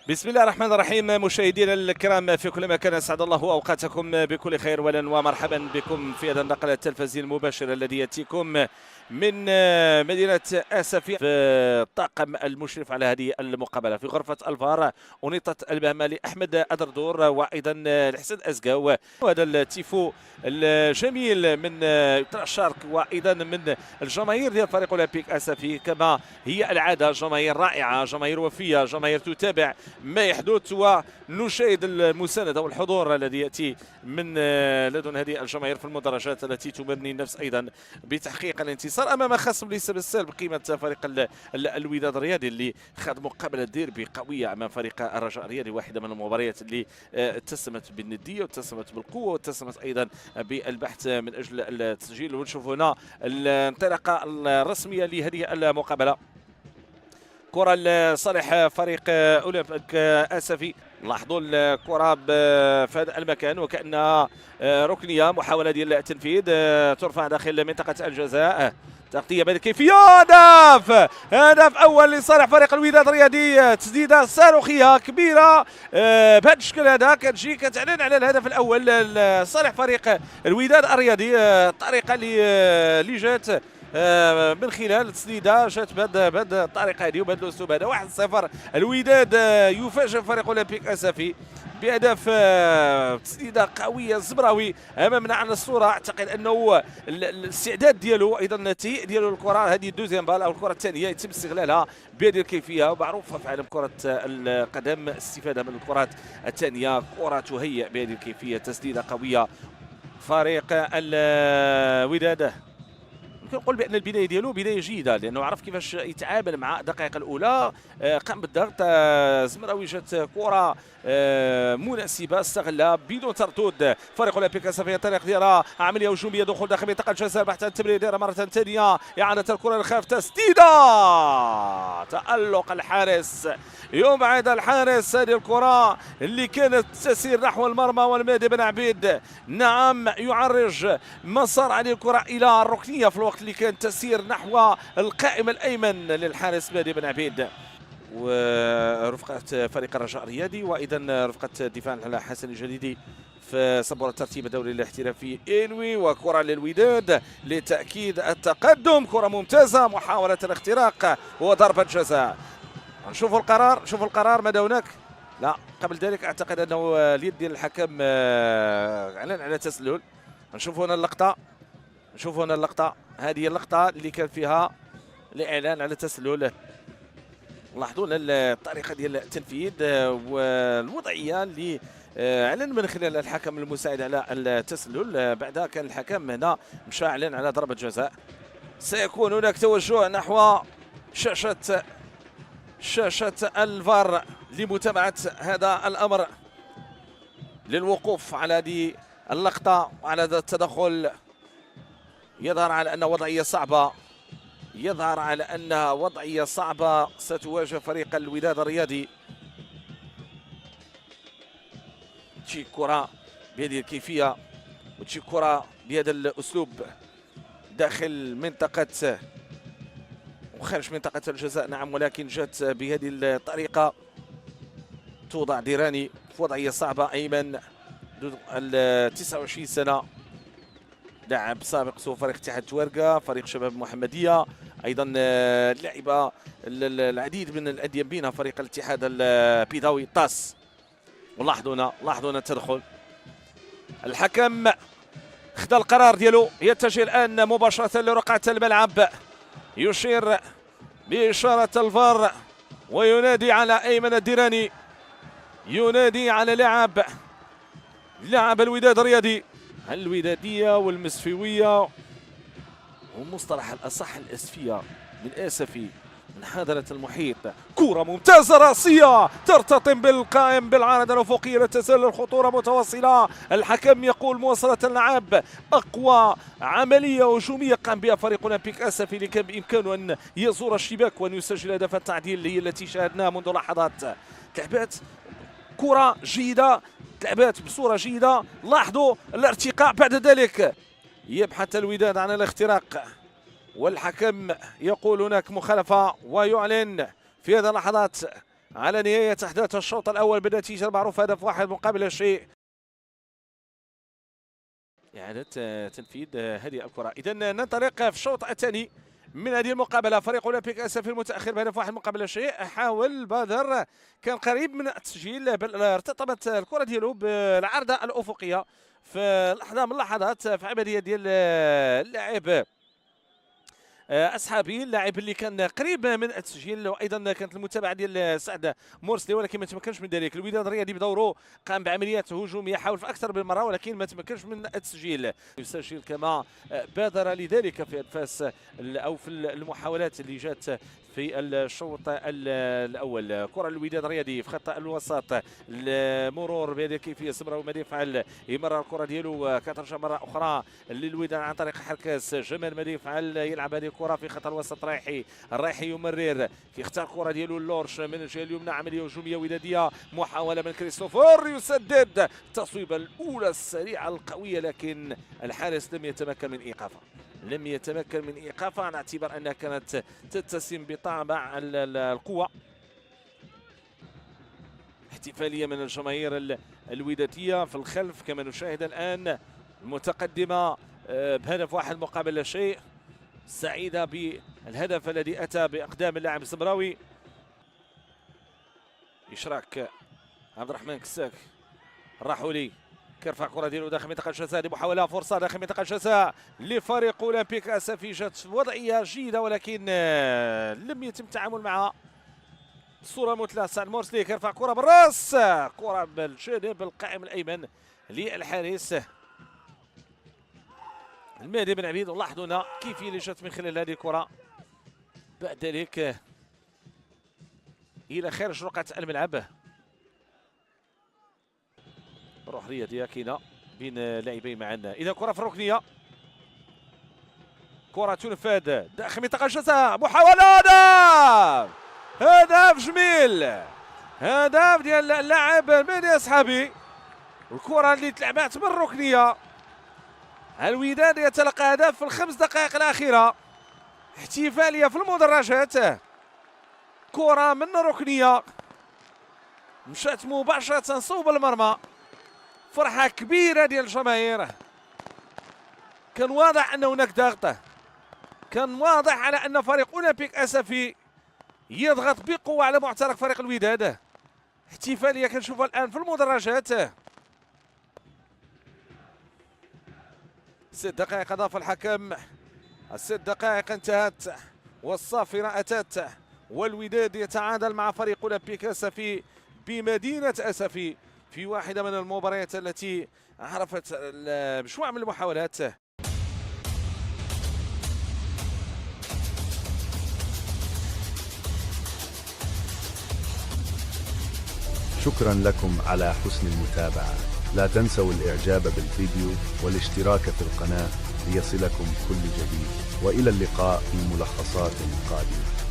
بسم الله الرحمن الرحيم. مشاهدينا الكرام في كل مكان، اسعد الله اوقاتكم بكل خير، ولا ومرحبا بكم في هذا النقل التلفزيوني المباشر الذي ياتيكم من مدينه اسفي. في الطاقم المشرف على هذه المقابله في غرفه الفار انيطت المهمه لاحمد ادردور وايضا الحسن ازقاو، وهذا التيفو الجميل من الشرق وايضا من الجماهير ديال فريق اولمبيك اسفي. كما هي العاده، جماهير رائعه، جماهير وفيه، جماهير تتابع ما يحدث، ونشاهد المسانده والحضور الذي ياتي من لدن هذه الجماهير في المدرجات التي تبني النفس ايضا بتحقيق الانتصار امام خصم ليس بالسهل بقيمه فريق الوداد الرياضي، اللي خاض مقابله ديربي قويه امام فريق الرجاء الرياضي، واحده من المباريات اللي اتسمت بالنديه واتسمت بالقوه واتسمت ايضا بالبحث من اجل التسجيل. ونشوف هنا الانطلاقه الرسميه لهذه المقابله. كرة لصالح فريق اولمبيك اسفي. لاحظوا الكرة في هذا المكان وكأنها ركنية، محاولة ديال التنفيذ، ترفع داخل منطقة الجزاء، تغطية بهذه الكيفية، هدف أول لصالح فريق الوداد الرياضي، تسديدة صاروخية كبيرة بهذا الشكل هذا، كتجي كتعلن على الهدف الأول لصالح فريق الوداد الرياضي. الطريقة اللي جات من خلال تسديده جات بهذه الطريقه هذه وبهذا الاسلوب هذا. 1-0 الوداد يفاجئ فريق اولمبيك اسفي بهدف تسديده قويه زبراوي امامنا على الصوره. اعتقد انه الاستعداد ديالو ايضا التهيئ ديالو للكره، هذه الدوزيام بال او الكره الثانيه يتم استغلالها بهذه الكيفيه، ومعروفه في عالم كره القدم الاستفاده من الكرات الثانيه، كره تهيئ بهذه الكيفيه، تسديده قويه فريق الوداد. يمكن نقول بان البدايه ديالو بدايه جيده، لانه عرف كيفاش يتعامل مع الدقائق الاولى، قام بالضغط، زمراوي جات كره مناسبه استغلها بدون تردد فريق اولمبيك اسفي. الطريق ديالها عمليه هجوميه، دخول داخل منطقه الجزاء، بحث عن التمرير ديالها مره ثانيه، اعاده الكره للخلف، تسديده، تالق الحارس، يبعد الحارس هذه الكره اللي كانت تسير نحو المرمى، والمهدي بن عبيد نعم يعرج مسار هذه الكره الى الركنيه في الوقت اللي كانت تسير نحو القائم الايمن للحارس مهدي بن عبيد، ورفقة فريق الرجاء الرياضي وايضا رفقة الدفاع على حسن الجديدي في سبورة الترتيب الدولي الاحترافي انوي. وكرة للوداد لتأكيد التقدم، كرة ممتازة، محاولة الاختراق وضربة جزاء. نشوفوا القرار، نشوفوا القرار ماذا هناك. لا، قبل ذلك اعتقد انه اليد ديال الحكم اعلن على تسلل. نشوفوا هنا اللقطة، نشوفوا هنا اللقطة، هذه اللقطة اللي كان فيها الاعلان على تسلل. لاحظوا الطريقة ديال التنفيذ والوضعية اللي اعلن من خلال الحكم المساعد على التسلل. بعدها كان الحكم هنا مشى اعلن على ضربة جزاء. سيكون هناك توجه نحو شاشة الفار لمتابعة هذا الأمر، للوقوف على هذه اللقطة وعلى هذا التدخل. يظهر على أنها وضعية صعبة، يظهر على أنها وضعية صعبة ستواجه فريق الوداد الرياضي. تجي كرة بهذه الكيفية وتجي كرة بهذا الأسلوب داخل منطقة وخارج منطقة الجزاء، نعم، ولكن جات بهذه الطريقة. توضع ديراني في وضعية صعبة، أيمن 29 سنة، لاعب سابق سوى فريق اتحاد توارقة، فريق شباب المحمدية، أيضا لعب العديد من الأندية بينها فريق الاتحاد البيضاوي طاس. ولاحظوا هنا، لاحظوا هنا التدخل، الحكم خذا القرار ديالو، يتجه الآن مباشرة لرقعة الملعب، يشير بإشارة الفار وينادي على أيمن الديراني، ينادي على لاعب الوداد الرياضي، الودادية والمسفيوية، ومصطلح الأصح الأسفية من آسفي من حاضرة المحيط. كرة ممتازة راسية ترتطم بالقائم بالعارضة الأفقية لتسلل، خطورة متواصلة. الحكم يقول مواصلة اللعب، أقوى عملية هجومية قام بها فريق اولمبيك اسفي اللي كان بإمكانه أن يزور الشباك وأن يسجل هدف التعديل اللي هي التي شاهدناها منذ لحظات. لعبات كرة جيدة، لعبات بصورة جيدة. لاحظوا الارتقاء، بعد ذلك يبحث الوداد عن الاختراق، والحكم يقول هناك مخالفة ويعلن في هذه اللحظات على نهاية أحداث الشوط الأول بالنتيجة المعروفة هدف واحد مقابل لا شيء. إعادة تنفيذ هذه الكرة. إذا ننطلق في الشوط الثاني من هذه المقابلة. فريق أولمبيك أسفي المتأخر بهدف واحد مقابل لا شيء. حاول بدر، كان قريب من التسجيل، بل ارتطمت الكرة ديالو بالعارضة الأفقية في لحظة من اللحظات في عملية ديال اللاعب اصحابي، اللاعب اللي كان قريب من التسجيل، وايضا كانت المتابعه ديال سعد مرسلي ولكن ما تمكنش من ذلك. الوداد الرياضي بدوره قام بعمليات هجوميه، حاول في اكثر من مره ولكن ما تمكنش من التسجيل. يسجل كما بادر لذلك في انفاس او في المحاولات اللي جات في الشوط الاول. كره الوداد الرياضي في خط الوسط، المرور بهذه الكيفيه. سمراوي ماذا يفعل؟ يمرر الكره ديالو، كترجع مره اخرى للوداد عن طريق حركاس. جمال ماذا يفعل؟ يلعب هذه الكره في خط الوسط. الرايحي يمرر، كيختار الكره ديالو اللورش من الجهه اليمنى. عمليه هجوميه وداديه، محاوله من كريستوفر، يسدد التصويبه الاولى السريعه القويه، لكن الحارس لم يتمكن من ايقافها. على اعتبار انها كانت تتسم بطابع القوه. احتفاليه من الجماهير الوداديه في الخلف كما نشاهد الان، المتقدمه بهدف واحد مقابل لا شيء، سعيده بالهدف الذي اتى باقدام اللاعب السمراوي. اشراك عبد الرحمن كساك الراحولي، كيرفع الكره ديالو داخل منطقه الجزاء لمحاوله فرصه داخل منطقه الجزاء لفريق اولمبيك اسفي. جات وضعيه جيده ولكن لم يتم التعامل معها بصوره مثلى. سعد مرسلي كيرفع كره بالراس، كره بالجانب القائم الايمن للحارس المهدي بن عبيد. ولاحظوا هنا كيفيه اللي جات من خلال هذه الكره. بعد ذلك الى خارج رقعه الملعب. روح رياضيه كاينه بين لاعبين معا. اذا كره في الركنيه، كره تنفذ داخل منطقه الجزاء، محاوله، هدف جميل، هدف ديال اللاعب المهدي اصحابي. الكره اللي تلعبات من الركنيه، الوداد يتلقى هدف في الخمس دقائق الاخيره. احتفاليه في المدرجات، كره من الركنيه مشات مباشره صوب المرمى. فرحه كبيره ديال الجماهير. كان واضح ان هناك ضغط، كان واضح على ان فريق اولمبيك اسفي يضغط بقوه على معترك فريق الوداد. احتفاليه كنشوفها الان في المدرجات. 6 دقائق اضاف الحكم، 6 دقائق انتهت والصافره اتت، والوداد يتعادل مع فريق اولمبيك اسفي بمدينه اسفي في واحده من المباريات التي عرفت مجموعه من المحاولات. شكرا لكم على حسن المتابعة. لا تنسوا الإعجاب بالفيديو والاشتراك في القناة ليصلكم كل جديد، وإلى اللقاء في ملخصات قادمة.